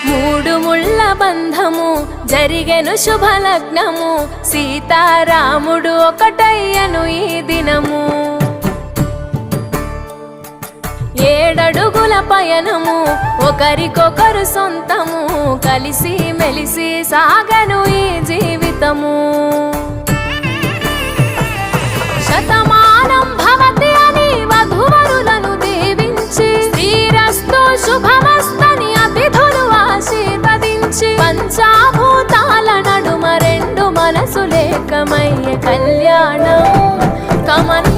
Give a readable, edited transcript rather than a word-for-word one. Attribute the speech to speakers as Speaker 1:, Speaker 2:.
Speaker 1: మూడు ముళ్ళ బంధము జరిగెను శుభలగ్నము, సీతారాముడు ఒకటయ్యను ఈ దినము. 7 అడుగుల పయనము ఒకరికొకరు సొంతము, కలిసి మెలిసి సాగను ఈ జీవితము. శతమానం భవతి అని వధువరులను దీవించి, శ్రీరస్తు శుభమస్తని అతిథులు ఆశీర్వదించి, పంచాభూతాల నడుమ 2 మనసులేకమయ్యే కళ్యాణం కమన్